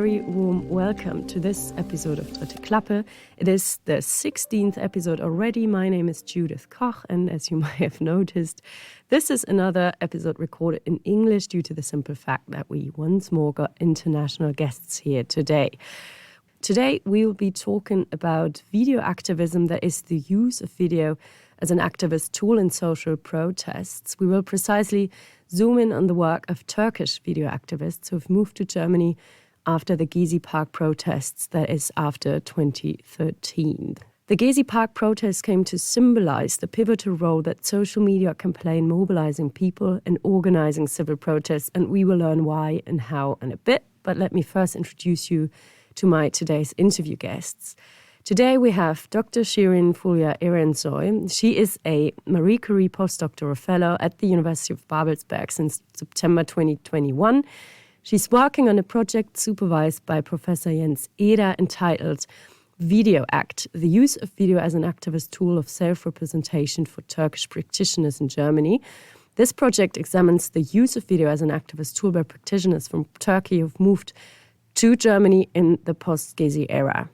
very warm welcome to this episode of Dritte Klappe. It is the 16th episode already. My name is Judith Koch, and as you might have noticed, this is another episode recorded in English due to the simple fact that we once more got international guests here today. Today, we will be talking about video activism, that is the use of video as an activist tool in social protests. We will precisely zoom in on the work of Turkish video activists who have moved to Germany after the Gezi Park protests, that is after 2013. The Gezi Park protests came to symbolize the pivotal role that social media can play in mobilizing people and organizing civil protests, and we will learn why and how in a bit. But let me first introduce you to my today's interview guests. Today we have Dr. Şirin Fulya Erensoy. She is a Marie Curie Postdoctoral Fellow at the University of Babelsberg since September 2021. She's working on a project supervised by Professor Jens Eder entitled Vıdeoact, the use of video as an activist tool of self-representation for Turkish practitioners in Germany. This project examines the use of video as an activist tool by practitioners from Turkey who've moved to Germany in the post-Gezi era.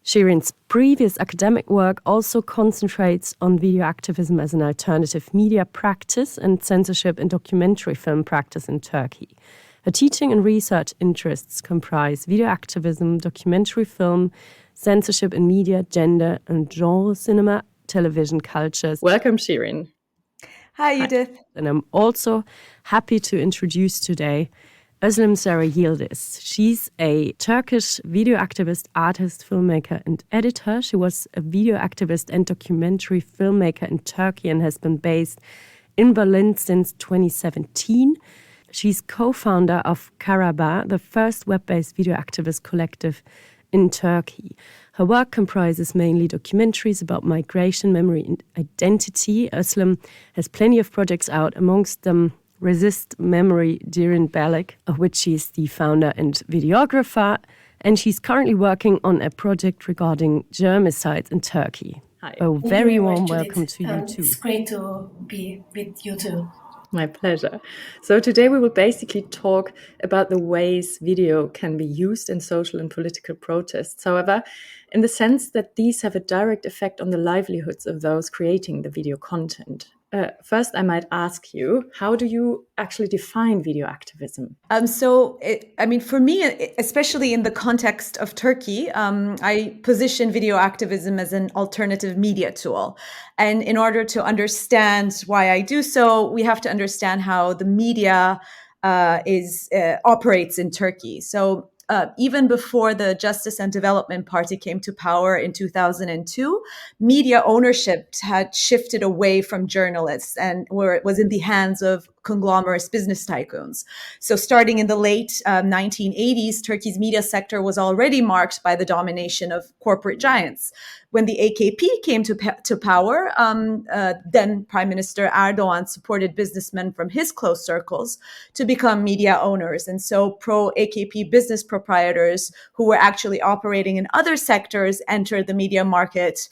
Şirin's previous academic work also concentrates on video activism as an alternative media practice and censorship in documentary film practice in Turkey. Her teaching and research interests comprise video activism, documentary film, censorship in media, gender and genre cinema, television cultures. Welcome, Şirin. Hi, Judith. And I'm also happy to introduce today Özlem Sarıyıldız. She's a Turkish video activist, artist, filmmaker, and editor. She was a video activist and documentary filmmaker in Turkey and has been based in Berlin since 2017. She's co-founder of KaraHaber, the first web-based video activist collective in Turkey. Her work comprises mainly documentaries about migration, memory, and identity. Özlem has plenty of projects out, amongst them Resist Memory Derin Belek, of which she is the founder and videographer, and she's currently working on a project regarding germicides in Turkey. Hi. A very warm welcome to you too. It's great to be with you too. My pleasure. So today we will basically talk about the ways video can be used in social and political protests. However, in the sense that these have a direct effect on the livelihoods of those creating the video content. First, I might ask you, how do you actually define video activism? For me, especially in the context of Turkey, I position video activism as an alternative media tool. And in order to understand why I do so, we have to understand how the media operates in Turkey. So even before the Justice and Development Party came to power in 2002, media ownership had shifted away from journalists and where it was in the hands of conglomerate business tycoons. So starting in the late 1980s, Turkey's media sector was already marked by the domination of corporate giants. When the AKP came to power, then Prime Minister Erdogan supported businessmen from his close circles to become media owners. And so pro-AKP business proprietors who were actually operating in other sectors entered the media market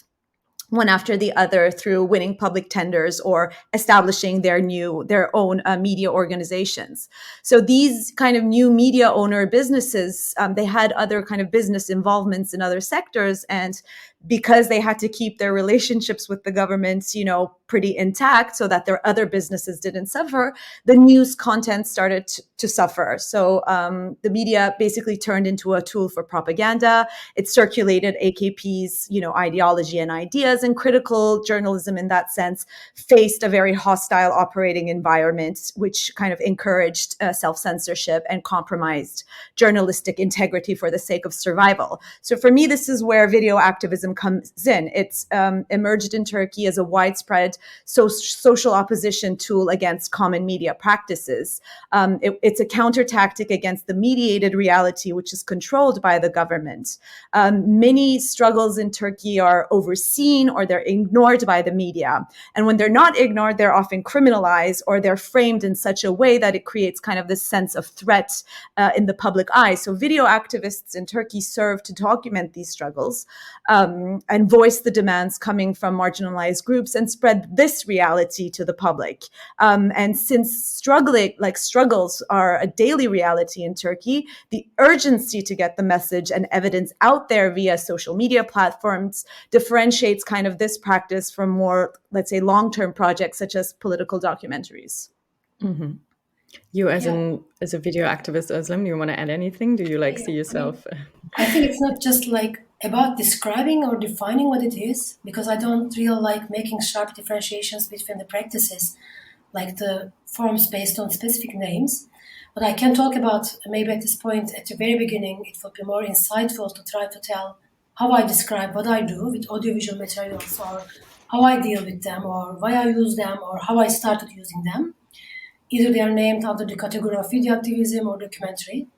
one after the other through winning public tenders or establishing their own media organizations. So these kind of new media owner businesses, they had other kind of business involvements in other sectors, and because they had to keep their relationships with the government, pretty intact so that their other businesses didn't suffer, the news content started to suffer. So the media basically turned into a tool for propaganda. It circulated AKP's, ideology and ideas, and critical journalism in that sense faced a very hostile operating environment, which kind of encouraged self-censorship and compromised journalistic integrity for the sake of survival. So for me, this is where video activism comes in. It's emerged in Turkey as a widespread social opposition tool against common media practices. It's a counter tactic against the mediated reality, which is controlled by the government. Many struggles in Turkey are overseen or they're ignored by the media. And when they're not ignored, they're often criminalized, or they're framed in such a way that it creates kind of this sense of threat in the public eye. So video activists in Turkey serve to document these struggles and voice the demands coming from marginalized groups and spread this reality to the public. And since struggles are a daily reality in Turkey, the urgency to get the message and evidence out there via social media platforms differentiates kind of this practice from more, let's say, long-term projects such as political documentaries. Mm-hmm. You as a video activist, Özlem, you want to add anything? Do you see yourself? I think it's not just about describing or defining what it is, because I don't really like making sharp differentiations between the practices, like the forms based on specific names. But I can talk about, maybe at this point, at the very beginning, it would be more insightful to try to tell how I describe what I do with audiovisual materials, or how I deal with them, or why I use them, or how I started using them. Either they are named under the category of video activism or documentary.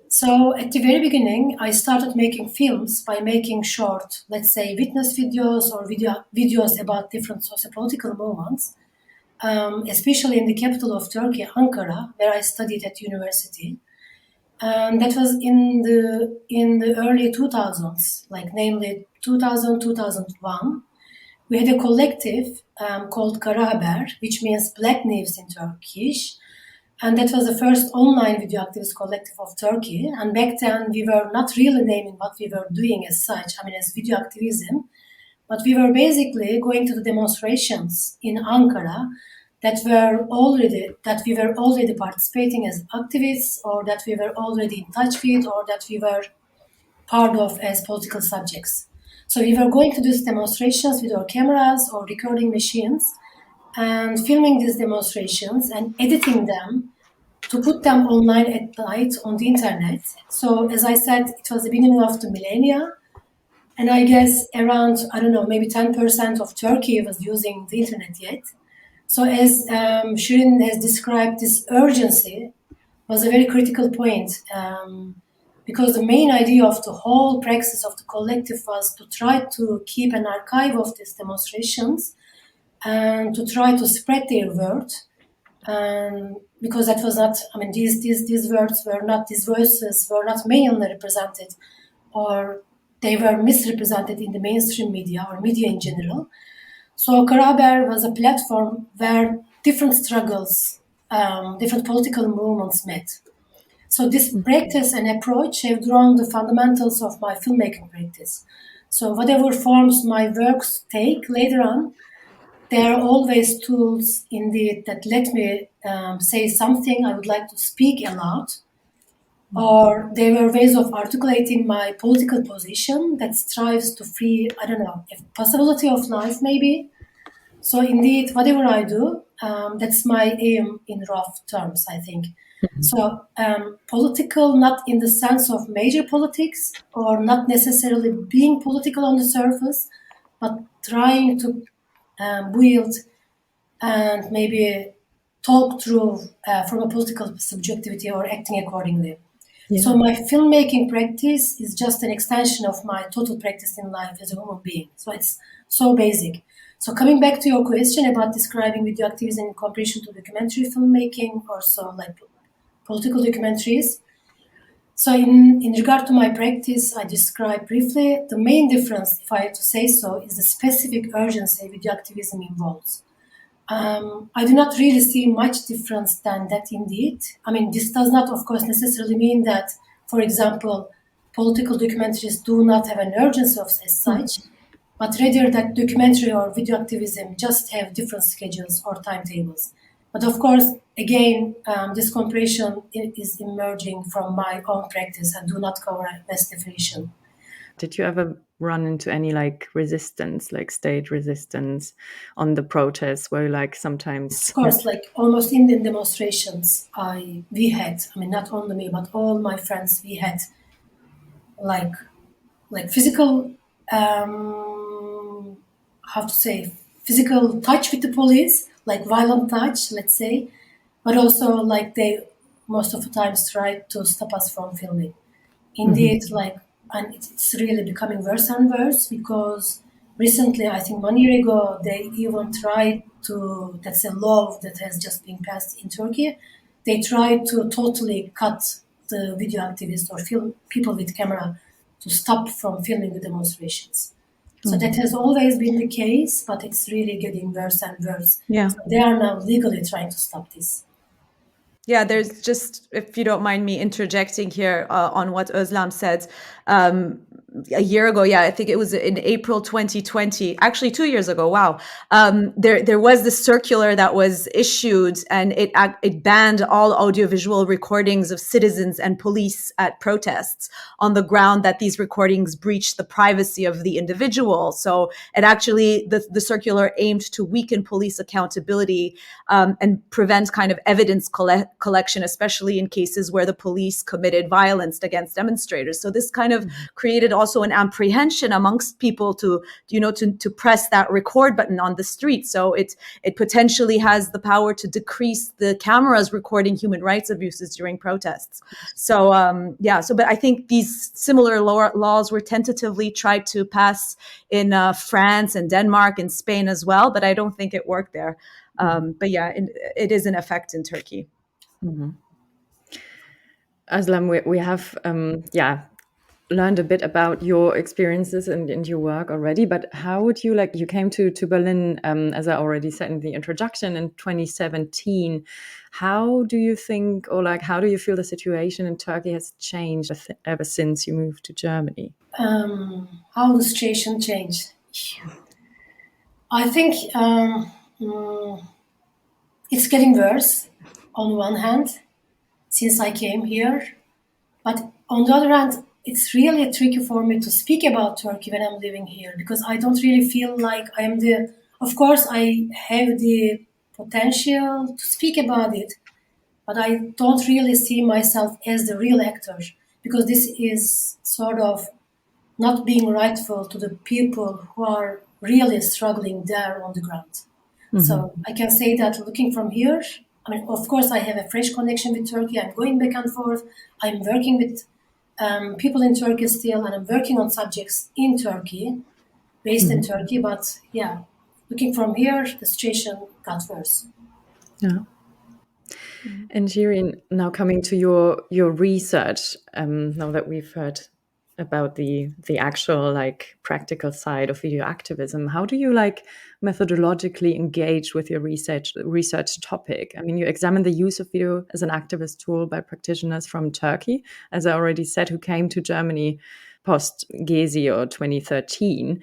So at the very beginning, I started making films by making short, let's say, witness videos or videos about different sociopolitical movements, especially in the capital of Turkey, Ankara, where I studied at university. And that was in the early 2000s, namely 2000, 2001. We had a collective called KaraHaber, which means Black News in Turkish. And that was the first online video activist collective of Turkey. And back then, we were not really naming what we were doing as such, as video activism. But we were basically going to the demonstrations in Ankara that we were already participating as activists, or that we were already in touch with, or that we were part of as political subjects. So we were going to these demonstrations with our cameras or recording machines and filming these demonstrations and editing them to put them online at night on the internet. So as I said, it was the beginning of the millennia. And I guess around, maybe 10% of Turkey was using the internet yet. So as Şirin has described, this urgency was a very critical point. Because the main idea of the whole praxis of the collective was to try to keep an archive of these demonstrations and to try to spread their word. Because that was not, these words were not, these voices were not mainly represented, or they were misrepresented in the mainstream media or media in general. So KaraHaber was a platform where different struggles, different political movements met. So this practice and approach have drawn the fundamentals of my filmmaking practice. So whatever forms my works take later on, there are always tools indeed that let me say something I would like to speak aloud, or they were ways of articulating my political position that strives to free, a possibility of life maybe. So indeed, whatever I do, that's my aim in rough terms, I think. So political, not in the sense of major politics, or not necessarily being political on the surface, but trying to wield and maybe talk through from a political subjectivity or acting accordingly. Yeah. So my filmmaking practice is just an extension of my total practice in life as a human being. So it's so basic. So coming back to your question about describing video activism in comparison to documentary filmmaking, or so political documentaries. So in regard to my practice, I described briefly the main difference, if I had to say so, is the specific urgency video activism involves. I do not really see much difference than that indeed. This does not, of course, necessarily mean that, for example, political documentaries do not have an urgency as such, but rather that documentary or video activism just have different schedules or timetables. But of course, again, this comparison is emerging from my own practice and do not cover a best definition. Did you ever run into any resistance, state resistance on the protests, where sometimes? Of course, almost in the demonstrations we had, not only me, but all my friends, we had physical, physical touch with the police, violent touch, let's say, but also they most of the times tried to stop us from filming. Indeed, and it's really becoming worse and worse, because recently, I think 1 year ago, they even tried to, that's a law that has just been passed in Turkey, they tried to totally cut the video activists or film people with camera to stop from filming the demonstrations. So that has always been the case, but it's really getting worse and worse. Yeah. So they are now legally trying to stop this. Yeah, there's just, if you don't mind me interjecting here on what Özlem said, a year ago, I think it was in April 2020, actually 2 years ago, wow, there was this circular that was issued, and it banned all audiovisual recordings of citizens and police at protests on the ground that these recordings breached the privacy of the individual. So it actually, the circular aimed to weaken police accountability and prevent kind of evidence collection, especially in cases where the police committed violence against demonstrators. So this kind of created also an apprehension amongst people to press that record button on the street. So it potentially has the power to decrease the cameras recording human rights abuses during protests. So but I think these similar laws were tentatively tried to pass in France and Denmark and Spain as well, but I don't think it worked there. But it is in effect in Turkey. Mm-hmm. Özlem, we have learned a bit about your experiences and your work already, but how would you you came to Berlin, as I already said in the introduction, in 2017. How do you think, or how do you feel the situation in Turkey has changed ever since you moved to Germany? How the situation changed? I think it's getting worse on one hand since I came here, but on the other hand, it's really tricky for me to speak about Turkey when I'm living here, because I don't really feel like I am of course I have the potential to speak about it, but I don't really see myself as the real actor, because this is sort of not being rightful to the people who are really struggling there on the ground. Mm-hmm. So I can say that looking from here, I mean, of course, I have a fresh connection with Turkey. I'm going back and forth. I'm working with people in Turkey still, and I'm working on subjects in Turkey, based in Turkey. But looking from here, the situation got worse. Yeah. And Şirin, now coming to your research, now that we've heard about the actual practical side of video activism, how do you methodologically engage with your research topic? I mean, you examine the use of video as an activist tool by practitioners from Turkey, as I already said, who came to Germany post Gezi or 2013.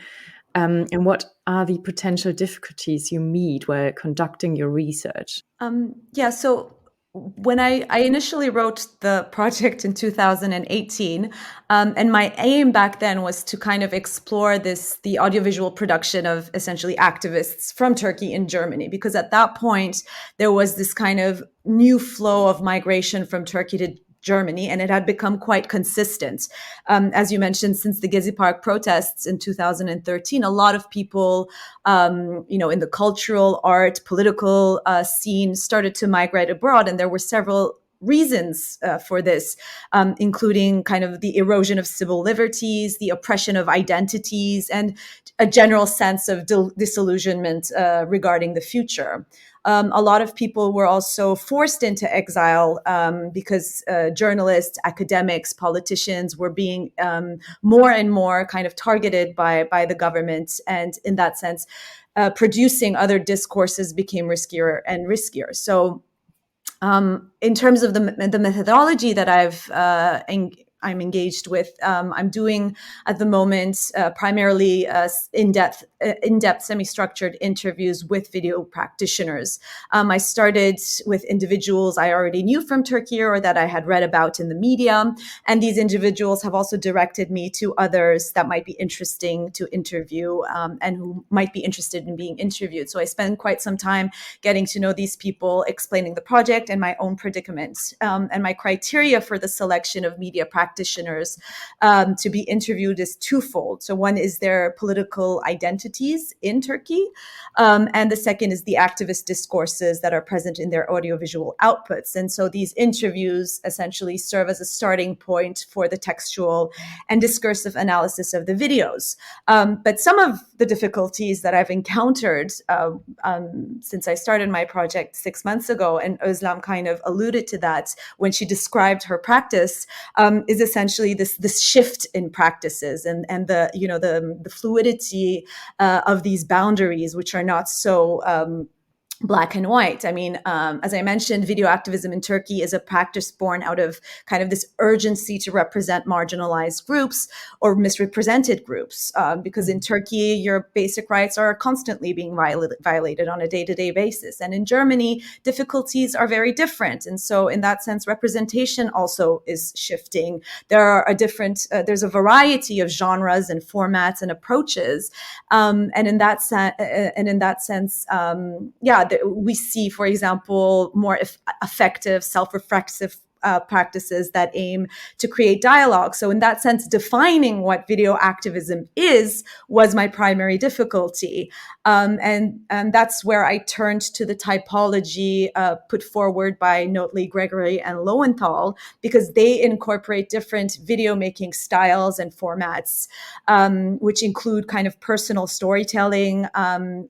And what are the potential difficulties you meet while conducting your research? So when I initially wrote the project in 2018, and my aim back then was to kind of explore the audiovisual production of essentially activists from Turkey in Germany, because at that point there was this kind of new flow of migration from Turkey to Germany, and it had become quite consistent. As you mentioned, since the Gezi Park protests in 2013, a lot of people, in the cultural, art, political scene started to migrate abroad, and there were several reasons for this, including kind of the erosion of civil liberties, the oppression of identities, and a general sense of disillusionment regarding the future. A lot of people were also forced into exile because journalists, academics, politicians were being more and more kind of targeted by the government. And in that sense, producing other discourses became riskier and riskier. So in terms of the methodology that I'm engaged with, I'm doing at the moment primarily in-depth, semi-structured interviews with video practitioners. I started with individuals I already knew from Turkey or that I had read about in the media, and these individuals have also directed me to others that might be interesting to interview and who might be interested in being interviewed. So I spend quite some time getting to know these people, explaining the project and my own predicament. And my criteria for the selection of media practitioners to be interviewed is twofold. So one is their political identity entities in Turkey. And the second is the activist discourses that are present in their audiovisual outputs. And so these interviews essentially serve as a starting point for the textual and discursive analysis of the videos. But some of the difficulties that I've encountered since I started my project 6 months ago, and Özlem kind of alluded to that when she described her practice, is essentially this shift in practices and the fluidity of these boundaries, which are not so black and white. I mean, as I mentioned, video activism in Turkey is a practice born out of kind of this urgency to represent marginalized groups or misrepresented groups, because in Turkey, your basic rights are constantly being violated on a day-to-day basis. And in Germany, difficulties are very different. And so in that sense, representation also is shifting. There's a variety of genres and formats and approaches. And in that sense, we see, for example, more effective, self-reflexive practices that aim to create dialogue. So in that sense, defining what video activism is was my primary difficulty. And that's where I turned to the typology put forward by Notley, Gregory, and Lowenthal, because they incorporate different video making styles and formats, which include kind of personal storytelling,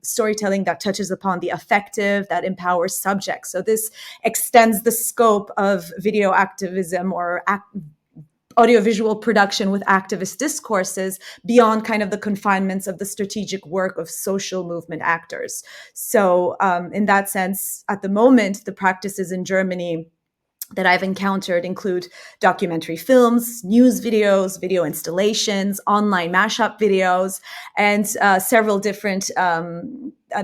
storytelling that touches upon the affective, that empowers subjects. So this extends the scope of video activism or audiovisual production with activist discourses beyond kind of the confinements of the strategic work of social movement actors. So in that sense, at the moment, the practices in Germany that I've encountered include documentary films, news videos, video installations, online mashup videos, and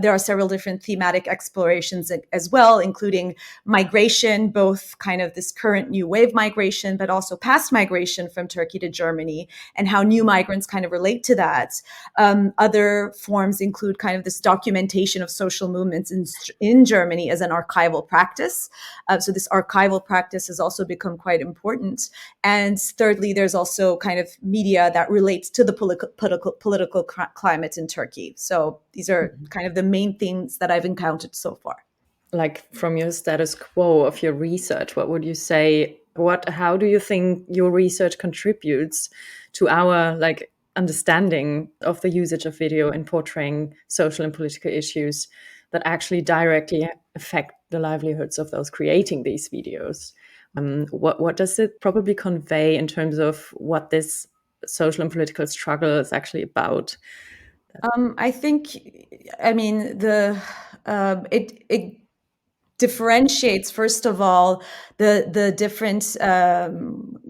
there are several different thematic explorations as well, including migration, both kind of this current new wave migration, but also past migration from Turkey to Germany, and how new migrants kind of relate to that. Other forms include kind of this documentation of social movements in Germany as an archival practice. So this archival practice has also become quite important. And thirdly, there's also kind of media that relates to the political climate in Turkey. So these are kind of the main themes that I've encountered so far. Like, from your status quo of your research, what would you say? How do you think your research contributes to our understanding of the usage of video in portraying social and political issues that actually directly affect the livelihoods of those creating these videos? What does it probably convey in terms of what this social and political struggle is actually about? It differentiates, first of all, the different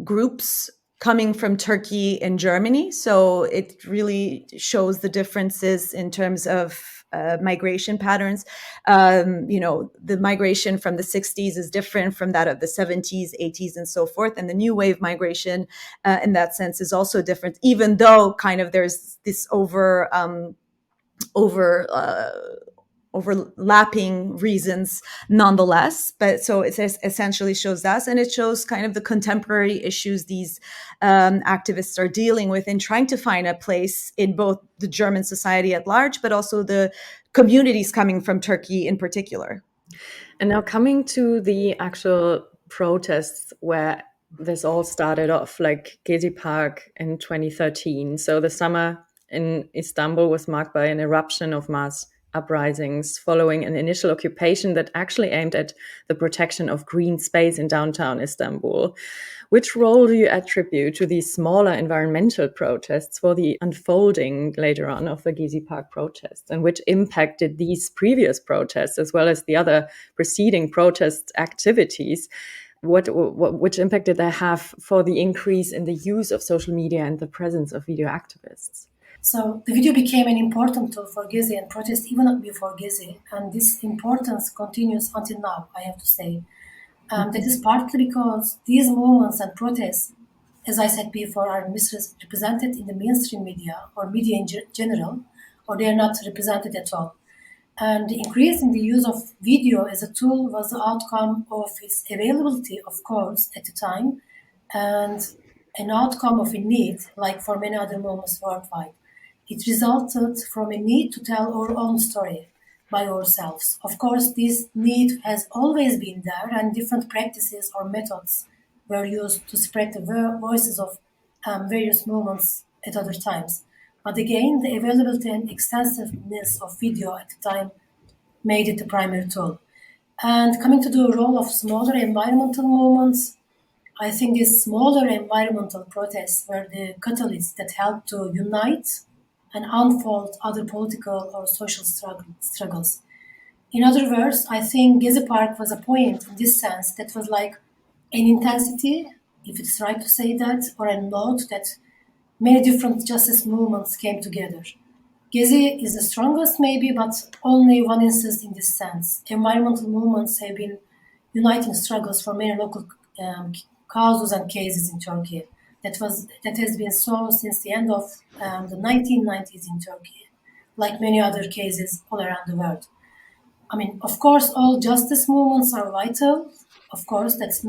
groups coming from Turkey and Germany. So it really shows the differences in terms of migration patterns. The migration from the 60s is different from that of the 70s, 80s, and so forth. And the new wave migration in that sense is also different, even though kind of there's this overlapping reasons nonetheless. But so it essentially shows us, and it shows kind of the contemporary issues these activists are dealing with in trying to find a place in both the German society at large, but also the communities coming from Turkey in particular. And now coming to the actual protests where this all started off, like Gezi Park in 2013. So the summer in Istanbul was marked by an eruption of mass uprisings following an initial occupation that actually aimed at the protection of green space in downtown Istanbul. Which role do you attribute to these smaller environmental protests for the unfolding later on of the Gezi Park protests, and which impacted these previous protests as well as the other preceding protest activities? Which impact did they have for the increase in the use of social media and the presence of video activists? So the video became an important tool for Gezi and protest even before Gezi, and this importance continues until now, I have to say. That is partly because these movements and protests, as I said before, are misrepresented in the mainstream media or media in general, or they are not represented at all. And the increase in the use of video as a tool was the outcome of its availability, of course, at the time, and an outcome of a need, like for many other movements worldwide. it resulted from a need to tell our own story by ourselves. Of course, this need has always been there, and different practices or methods were used to spread the voices of various movements at other times. But again, the availability and extensiveness of video at the time made it the primary tool. And coming to the role of smaller environmental movements, I think these smaller environmental protests were the catalysts that helped to unite and unfold other political or social struggles. In other words, I think Gezi Park was a point in this sense that was like an intensity, if it's right to say that, or a note that many different justice movements came together. Gezi is the strongest maybe, but only one instance in this sense. Environmental movements have been uniting struggles for many local causes and cases in Turkey. That has been so since the end of the 1990s in Turkey, like many other cases all around the world. I mean, of course, all justice movements are vital. Of course, that's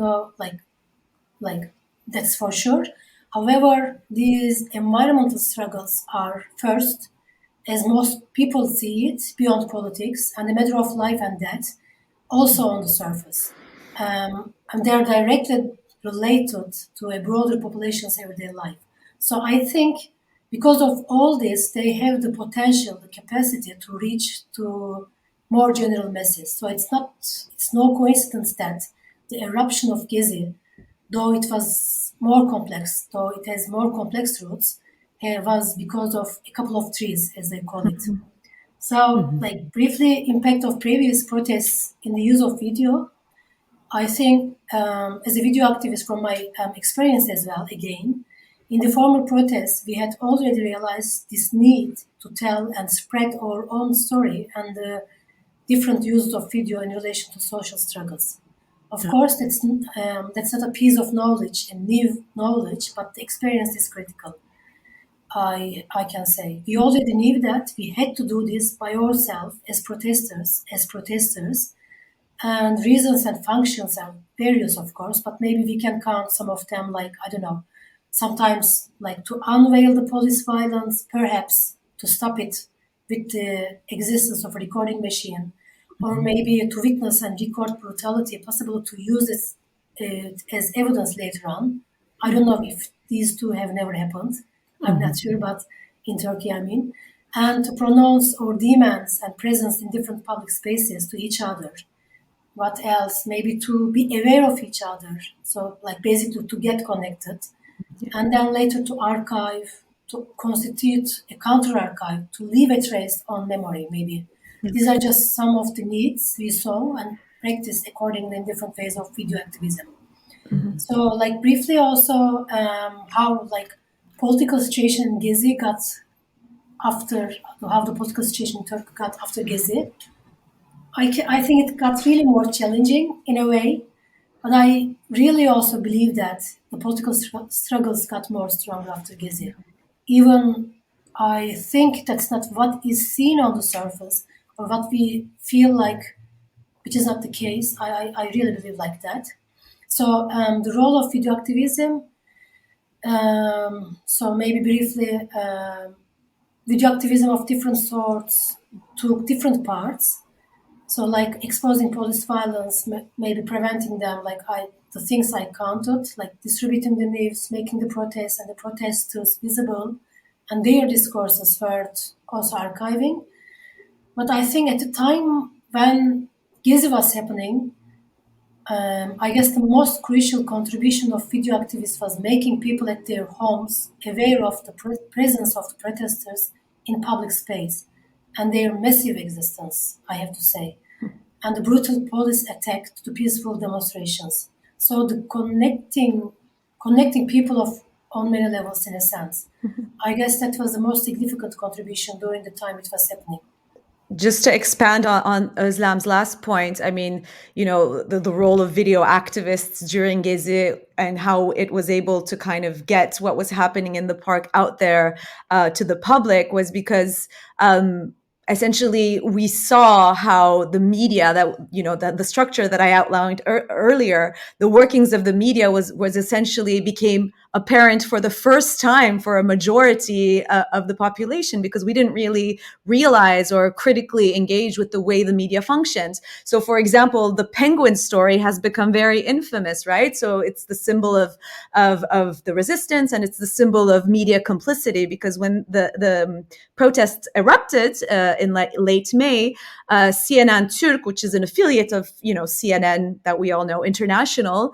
that's for sure. However, these environmental struggles are first, as most people see it, beyond politics and a matter of life and death, also on the surface. And they are directly related to a broader population's everyday life. So I think because of all this, they have the potential, the capacity to reach to more general masses. So it's no coincidence that the eruption of Gezi, though it has more complex roots, was because of a couple of trees, as they call it. So, briefly, impact of previous protests in the use of video. I think, as a video activist from my experience as well, again, in the former protests, we had already realized this need to tell and spread our own story and the different uses of video in relation to social struggles. Of course, that's not a piece of knowledge, a new knowledge, but the experience is critical. I can say we already knew that we had to do this by ourselves as protesters, and reasons and functions are various, of course, but maybe we can count some of them, like, I don't know, sometimes like to unveil the police violence, perhaps to stop it with the existence of a recording machine, or maybe to witness and record brutality, possible to use it as evidence later on. I don't know if these two have never happened. I'm not sure, but in Turkey, I mean. And to pronounce our demands and presence in different public spaces to each other. What else? Maybe to be aware of each other. So, like, basically to get connected. And then later to archive, to constitute a counter-archive, to leave a trace on memory, maybe. These are just some of the needs we saw and practiced accordingly in different ways of video activism. So, like, briefly also how, like, political situation in Gezi how the political situation in Turkey got after Gezi. I think it got really more challenging in a way, but I really also believe that the political struggles got more strong after Gezi. Even I think that's not what is seen on the surface or what we feel like, which is not the case. I really believe like that. So the role of video activism, so maybe briefly, video activism of different sorts took different parts. So, like, exposing police violence, maybe preventing them, like the things I counted, like distributing the news, making the protests and the protesters visible, and their discourses heard, also archiving. But I think at the time when Gezi was happening, I guess the most crucial contribution of video activists was making people at their homes aware of the presence of the protesters in public space and their massive existence, I have to say, and the brutal police attack to the peaceful demonstrations. So the connecting people on many levels, in a sense. I guess that was the most significant contribution during the time it was happening. Just to expand on Özlem's last point, I mean, you know, the role of video activists during Gezi and how it was able to kind of get what was happening in the park out there to the public was because essentially we saw how the media that, you know, the structure that I outlined earlier, the workings of the media was essentially became apparent for the first time for a majority of the population, because we didn't really realize or critically engage with the way the media functions. So, for example, the penguin story has become very infamous, right? So it's the symbol of the resistance, and it's the symbol of media complicity, because when the protests erupted in late May, CNN Türk, which is an affiliate of CNN that we all know, international,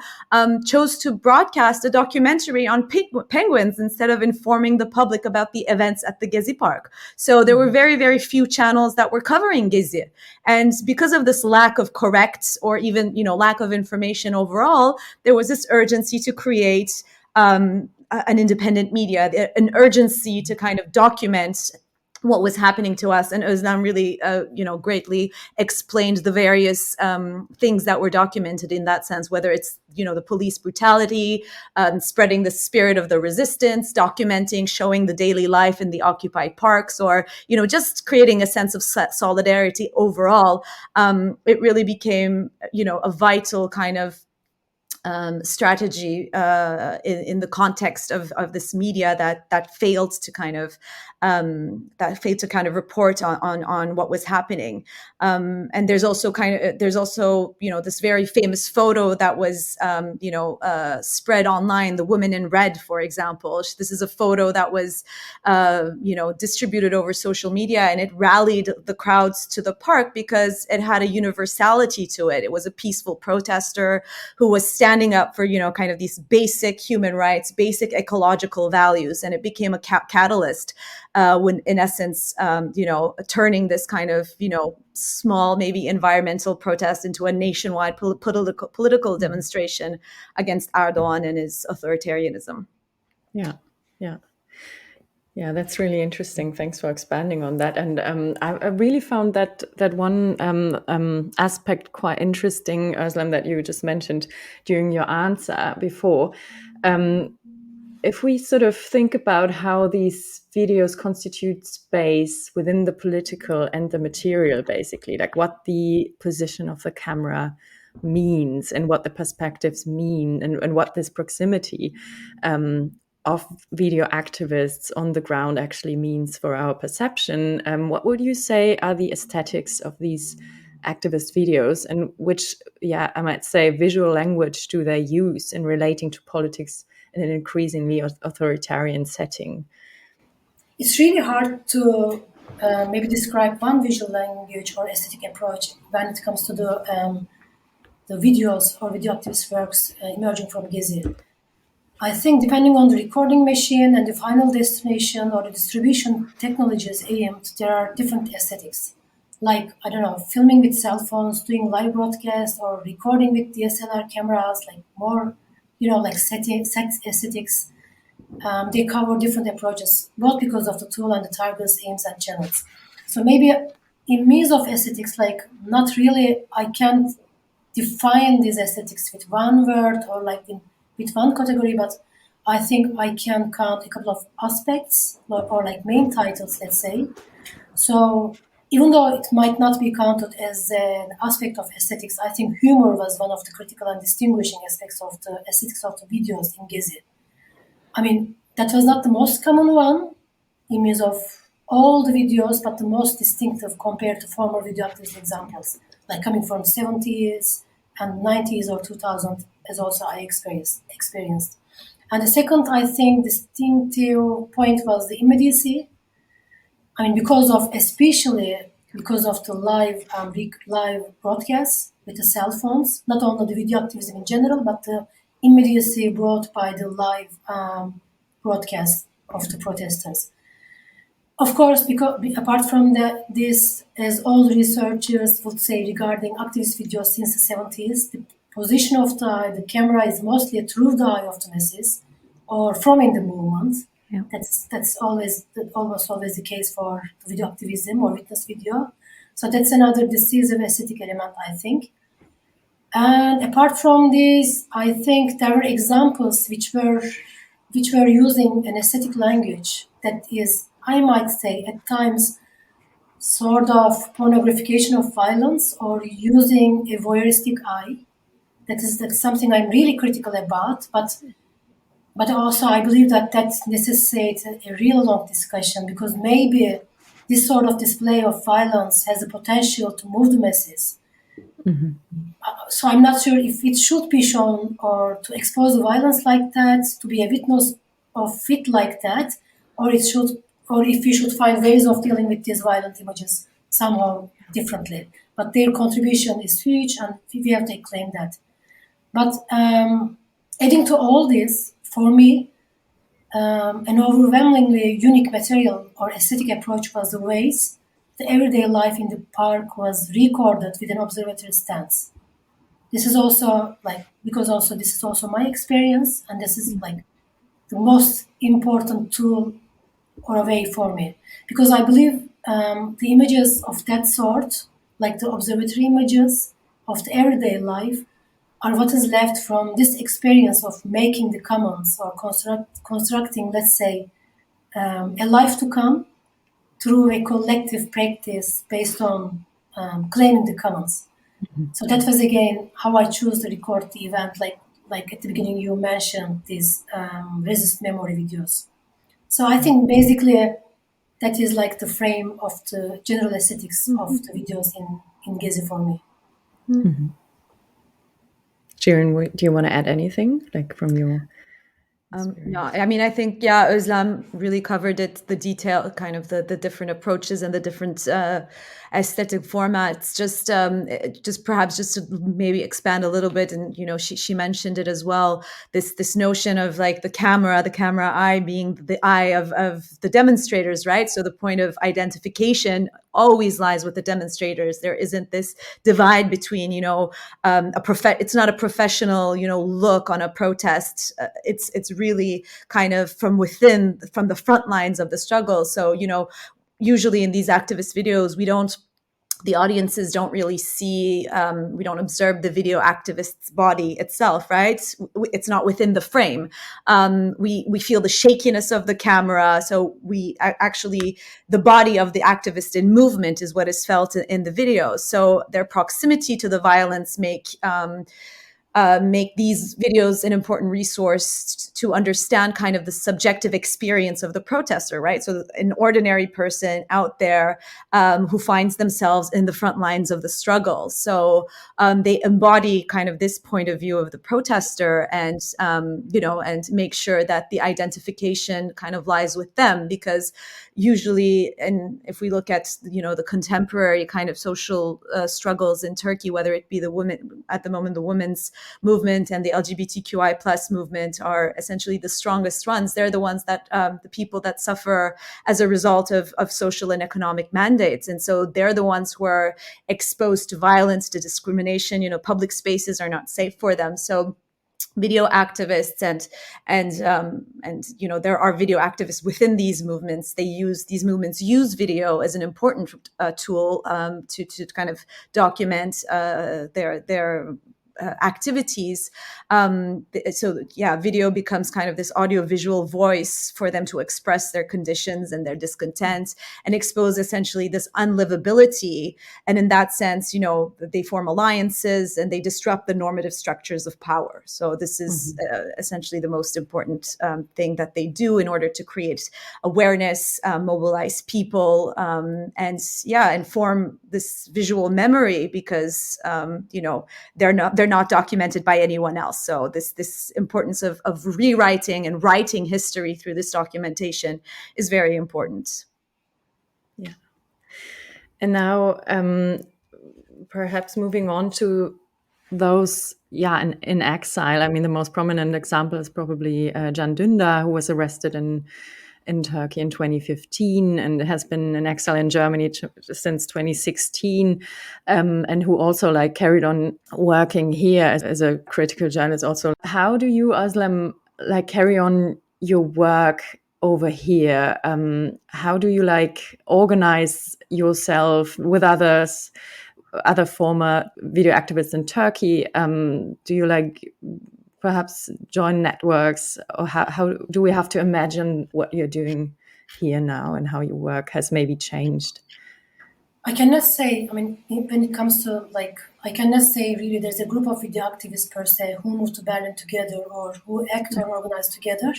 chose to broadcast a documentary on penguins instead of informing the public about the events at the Gezi Park. So there were very, very few channels that were covering Gezi. And because of this lack of correct or even, lack of information overall, there was this urgency to create an independent media, an urgency to kind of document what was happening to us. And Özlem really, greatly explained the various things that were documented in that sense, whether it's, the police brutality, spreading the spirit of the resistance, documenting, showing the daily life in the occupied parks, or, just creating a sense of solidarity overall. It really became, a vital kind of strategy in the context of this media that failed to kind of report on what was happening. And there's also this very famous photo that was spread online, the woman in red, for example. This is a photo that was distributed over social media, and it rallied the crowds to the park because it had a universality to it. It was a peaceful protester who was standing up for, kind of these basic human rights, basic ecological values. And it became a catalyst when, in essence, turning this kind of, small, maybe environmental protest into a nationwide political demonstration against Erdogan and his authoritarianism. Yeah, that's really interesting. Thanks for expanding on that. And I really found that one aspect quite interesting, Özlem, that you just mentioned during your answer before. If we sort of think about how these videos constitute space within the political and the material, basically, like what the position of the camera means and what the perspectives mean, and what this proximity of video activists on the ground actually means for our perception. What would you say are the aesthetics of these activist videos, and which, I might say, visual language do they use in relating to politics in an increasingly authoritarian setting? It's really hard to maybe describe one visual language or aesthetic approach when it comes to the videos or video activist works emerging from Gezi. I think depending on the recording machine and the final destination or the distribution technologies aimed, there are different aesthetics. Like, I don't know, filming with cell phones, doing live broadcast, or recording with DSLR cameras, like more, like set aesthetics. They cover different approaches, both because of the tool and the targets, aims, and channels. So maybe in means of aesthetics, like not really, I can't define these aesthetics with one word or like with one category, but I think I can count a couple of aspects or like main titles, let's say. So even though it might not be counted as an aspect of aesthetics, I think humor was one of the critical and distinguishing aspects of the aesthetics of the videos in Gezi. I mean, that was not the most common one in means of all the videos, but the most distinctive compared to former video activist examples, like coming from 70s and 90s or 2000, as also I experienced. And the second, I think, distinctive point was the immediacy. I mean, especially because of the live broadcasts with the cell phones, not only the video activism in general, but the immediacy brought by the live broadcast of the protesters. Of course, because apart from this, as all researchers would say regarding activist videos since the 70s, the position of the camera is mostly through the eye of the masses or from in the movement. Yeah. That's almost always the case for video activism or witness video. So that's another decisive aesthetic element, I think. And apart from this, I think there were examples which were using an aesthetic language that is, I might say, at times sort of pornographication of violence or using a voyeuristic eye. That's something I'm really critical about. But but also I believe that necessitates a real long discussion, because maybe this sort of display of violence has the potential to move the masses. So I'm not sure if it should be shown or to expose the violence like that, to be a witness of it like that, or if we should find ways of dealing with these violent images somehow differently. But their contribution is huge, and we have to claim that. But adding to all this, for me, an overwhelmingly unique material or aesthetic approach was the ways the everyday life in the park was recorded with an observatory stance. This is also this is also my experience, and this is like the most important tool or a way for me, because I believe the images of that sort, like the observatory images of the everyday life, are what is left from this experience of making the commons or constructing, let's say, a life to come through a collective practice based on claiming the commons. So that was again how I chose to record the event. Like at the beginning, you mentioned these resist memory videos. So I think basically that is like the frame of the general aesthetics of the videos in Gezi for me. Şirin, do you want to add anything, like from your? No, I mean, I think, yeah, Özlem really covered it, the detail, kind of the different approaches and the different aesthetic formats. Just perhaps just to maybe expand a little bit, and she mentioned it as well. This notion of like the camera eye being the eye of the demonstrators, right? So the point of identification always lies with the demonstrators. There isn't this divide between, it's not a professional, look on a protest. It's really kind of from within, from the front lines of the struggle. So, usually in these activist videos, the audiences don't really see, we don't observe the video activist's body itself, right? It's not within the frame. We feel the shakiness of the camera. So the body of the activist in movement is what is felt in the video. So their proximity to the violence make these videos an important resource to understand kind of the subjective experience of the protester, right? So an ordinary person out there who finds themselves in the front lines of the struggle. So they embody kind of this point of view of the protester, and and make sure that the identification kind of lies with them, because usually, and if we look at the contemporary kind of social struggles in Turkey, whether it be the women at the moment, the women's movement and the LGBTQI plus movement are essentially the strongest ones. They're the ones that the people that suffer as a result of social and economic mandates, and so they're the ones who are exposed to violence, to discrimination. Public spaces are not safe for them. So video activists and there are video activists within these movements. These movements use video as an important tool to kind of document their activities. Video becomes kind of this audiovisual voice for them to express their conditions and their discontent and expose essentially this unlivability. And in that sense, they form alliances and they disrupt the normative structures of power. So this is essentially the most important thing that they do in order to create awareness, mobilize people, and form this visual memory, because they're not documented by anyone else. So this importance of rewriting and writing history through this documentation is very important. Yeah. And now perhaps moving on to those, in exile. I mean, the most prominent example is probably Can Dündar, who was arrested in Turkey in 2015 and has been in exile in Germany since 2016, and who also carried on working here as a critical journalist also. How do you, Özlem, carry on your work over here? How do you organize yourself with other former video activists in Turkey? Do you perhaps join networks, or how do we have to imagine what you're doing here now and how your work has maybe changed? I cannot say, I mean, when it comes to I cannot say really there's a group of video activists per se who move to Berlin together or who act or organize together.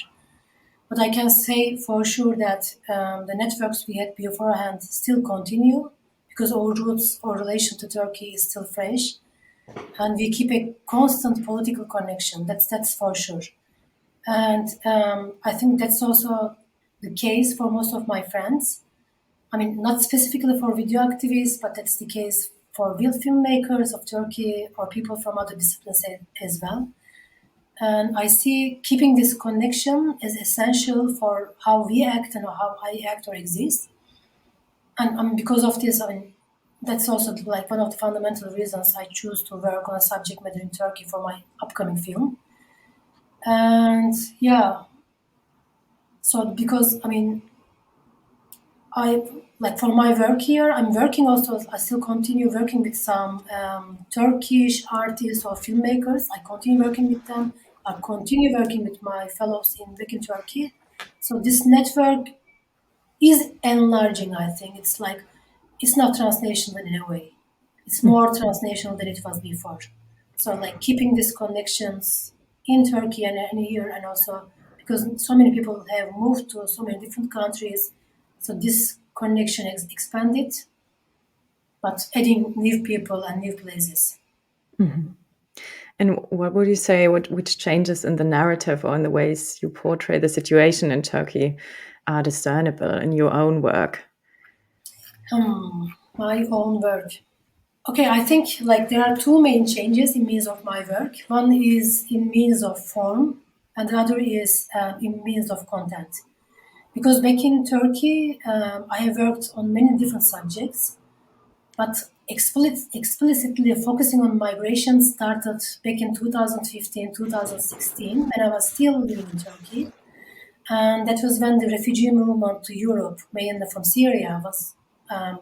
But I can say for sure that the networks we had beforehand still continue because our roots or relation to Turkey is still fresh. And we keep a constant political connection. That's for sure. And I think that's also the case for most of my friends. I mean, not specifically for video activists, but that's the case for real filmmakers of Turkey or people from other disciplines as well. And I see keeping this connection is essential for how we act and how I act or exist. And because of this, I mean, that's also like one of the fundamental reasons I choose to work on a subject matter in Turkey for my upcoming film. And yeah, so because, I mean, I like for my work here, I'm working also, I still continue working with some Turkish artists or filmmakers. I continue working with them. I continue working with my fellows back in Turkey. So this network is enlarging, I think. It's like, it's not transnational in a way. It's more transnational than it was before. So like keeping these connections in Turkey and here, and also because so many people have moved to so many different countries, so this connection is expanded, but adding new people and new places. And what would you say, which changes in the narrative or in the ways you portray the situation in Turkey are discernible in your own work? My own work. Okay, I think like there are two main changes in means of my work. One is in means of form, and the other is in means of content. Because back in Turkey, I have worked on many different subjects, but explicitly focusing on migration started back in 2015, 2016, when I was still living in Turkey. And that was when the refugee movement to Europe, mainly from Syria, was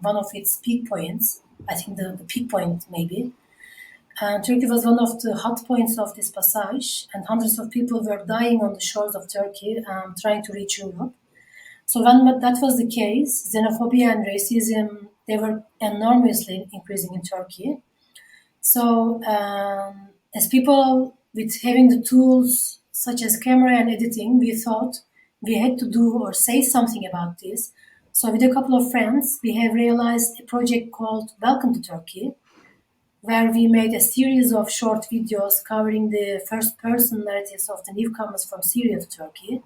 one of its peak points. I think the peak point maybe. And Turkey was one of the hot points of this passage, and hundreds of people were dying on the shores of Turkey trying to reach Europe. So when that was the case, xenophobia and racism, they were enormously increasing in Turkey. So as people with having the tools such as camera and editing, we thought we had to do or say something about this. So with a couple of friends, we have realized a project called Welcome to Turkey, where we made a series of short videos covering the first-person narratives of the newcomers from Syria to Turkey.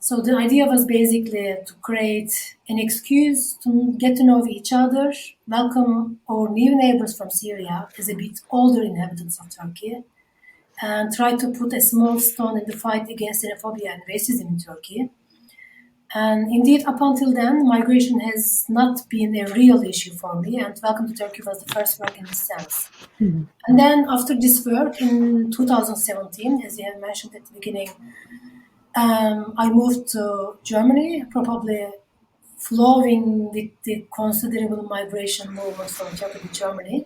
So the idea was basically to create an excuse to get to know each other, welcome our new neighbors from Syria as a bit older inhabitants of Turkey, and try to put a small stone in the fight against xenophobia and racism in Turkey. And indeed, up until then, migration has not been a real issue for me, and Welcome to Turkey was the first work in this sense. Mm-hmm. And then after this work in 2017, as you have mentioned at the beginning, I moved to Germany, probably flowing with the considerable migration movement from Turkey to Germany.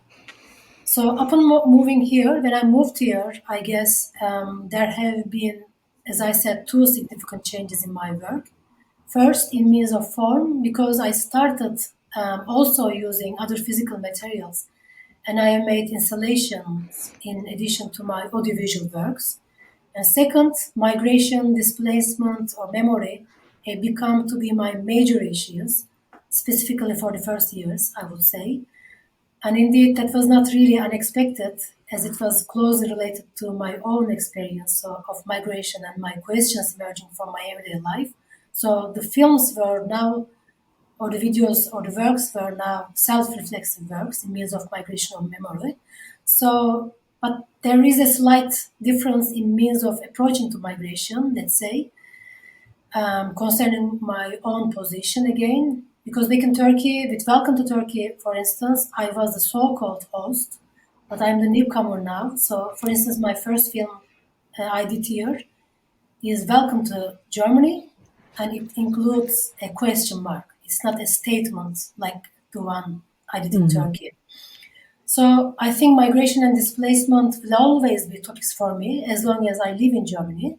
So upon moving here, when I moved here, I guess there have been, as I said, two significant changes in my work. First, in means of form, because I started also using other physical materials, and I have made installations in addition to my audiovisual works. And second, migration, displacement, or memory have become to be my major issues, specifically for the first years, I would say. And indeed, that was not really unexpected, as it was closely related to my own experience of migration and my questions emerging from my everyday life. So the films were now, or the videos or the works were now self-reflexive works in means of migration or memory. So, but there is a slight difference in means of approaching to migration, let's say, concerning my own position again. Because back in Turkey, with Welcome to Turkey, for instance, I was the so-called host, but I'm the newcomer now. So, for instance, my first film I did here is Welcome to Germany, and it includes a question mark. It's not a statement like the one I did in Turkey. So I think migration and displacement will always be topics for me as long as I live in Germany.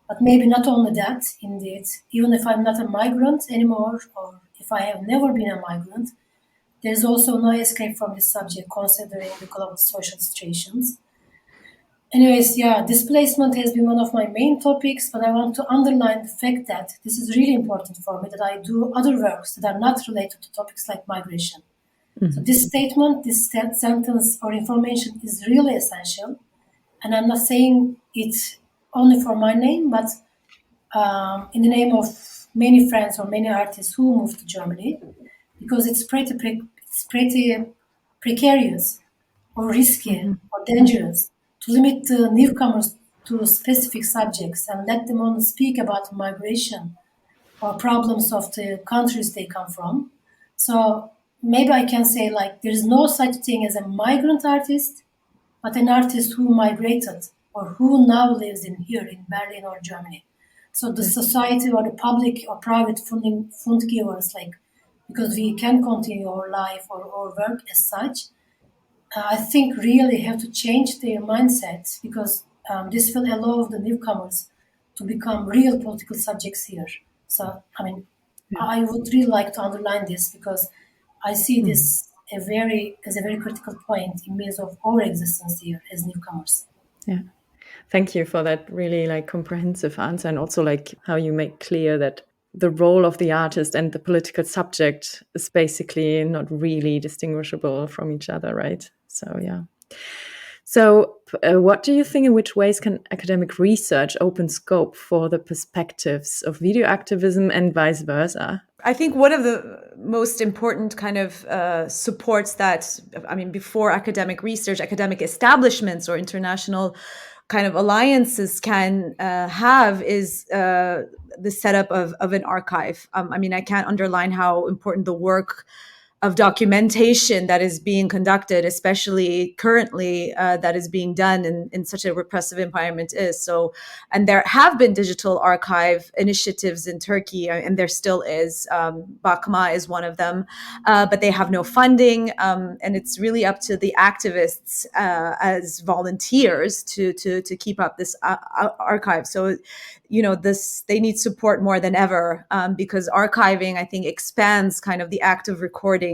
But maybe not only that, indeed, even if I'm not a migrant anymore, or if I have never been a migrant, there's also no escape from this subject considering the global social situations. Anyways, yeah, displacement has been one of my main topics, but I want to underline the fact that this is really important for me, that I do other works that are not related to topics like migration. Mm-hmm. So this statement, this sentence or information is really essential. And I'm not saying it only for my name, but in the name of many friends or many artists who moved to Germany, because it's pretty precarious or risky or dangerous to limit the newcomers to specific subjects and let them only speak about migration or problems of the countries they come from. So maybe I can say like there is no such thing as a migrant artist, but an artist who migrated or who now lives here in Berlin or Germany. So the society or the public or private fund givers, like, because we can continue our life or work as such, I think really have to change their mindset, because this will allow the newcomers to become real political subjects here. So, I mean, I would really like to underline this, because I see this as a very critical point in means of our existence here as newcomers. Yeah. Thank you for that really like comprehensive answer, and also like how you make clear that the role of the artist and the political subject is basically not really distinguishable from each other, right? So, yeah. So what do you think, in which ways can academic research open scope for the perspectives of video activism and vice versa? I think one of the most important kind of supports that, I mean, before academic research, academic establishments or international kind of alliances can have is the setup of an archive. I mean, I can't underline how important the work of documentation that is being conducted, especially currently, that is being done in such a repressive environment is. So, and there have been digital archive initiatives in Turkey, and there still is. Bakma is one of them, but they have no funding, and it's really up to the activists as volunteers to keep up this archive. So, you know, they need support more than ever, because archiving, I think, expands kind of the act of recording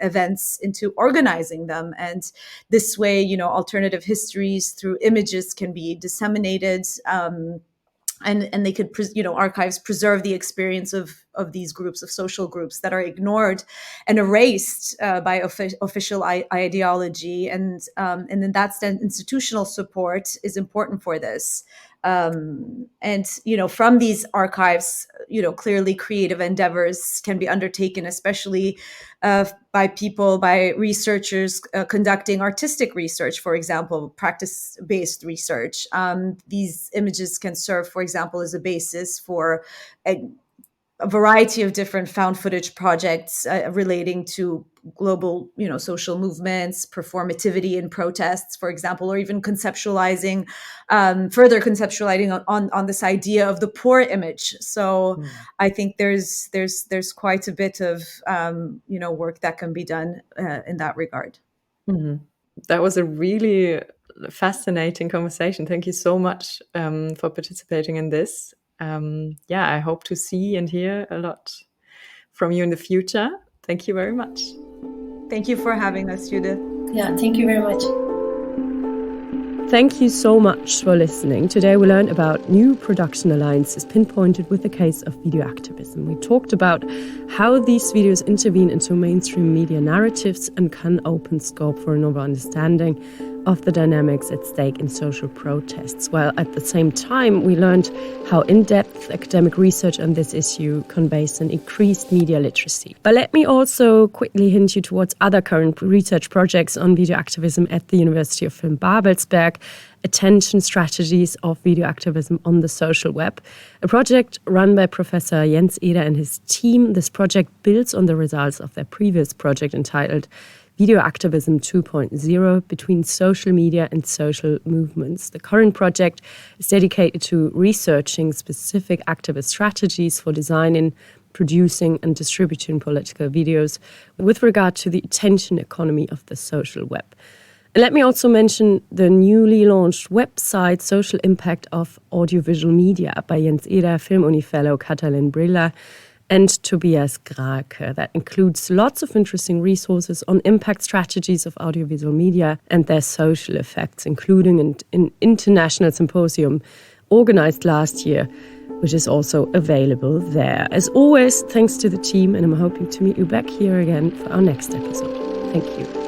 events into organizing them. And this way, you know, alternative histories through images can be disseminated, and they could, you know, archives preserve the experience of these groups, of social groups that are ignored and erased by official ideology. And in that sense, institutional support is important for this. And, you know, from these archives, you know, clearly creative endeavors can be undertaken, especially by researchers conducting artistic research, for example, practice-based research. These images can serve, for example, as a basis for a variety of different found footage projects relating to global, you know, social movements, performativity in protests, for example, or even conceptualizing, further conceptualizing on this idea of the poor image. So I think there's quite a bit of, you know, work that can be done in that regard. Mm-hmm. That was a really fascinating conversation. Thank you so much for participating in this. I hope to see and hear a lot from you in the future. Thank you very much. Thank you for having us, Judith. Yeah, thank you very much. Thank you so much for listening. Today we learned about new production alliances pinpointed with the case of video activism. We talked about how these videos intervene into mainstream media narratives and can open scope for a novel understanding of the dynamics at stake in social protests, while at the same time we learned how in-depth academic research on this issue conveys an increased media literacy. But let me also quickly hint you towards other current research projects on video activism at the University of Film Babelsberg, Attention Strategies of Video Activism on the Social Web, a project run by Professor Jens Eder and his team. This project builds on the results of their previous project entitled Video Activism 2.0 between social media and social movements. The current project is dedicated to researching specific activist strategies for designing, producing and distributing political videos with regard to the attention economy of the social web. And let me also mention the newly launched website Social Impact of Audiovisual Media by Jens Eder, Film Uni Fellow Katalin Brilla, and Tobias Grake. That includes lots of interesting resources on impact strategies of audiovisual media and their social effects, including an international symposium organized last year, which is also available there. As always, thanks to the team, and I'm hoping to meet you back here again for our next episode. Thank you.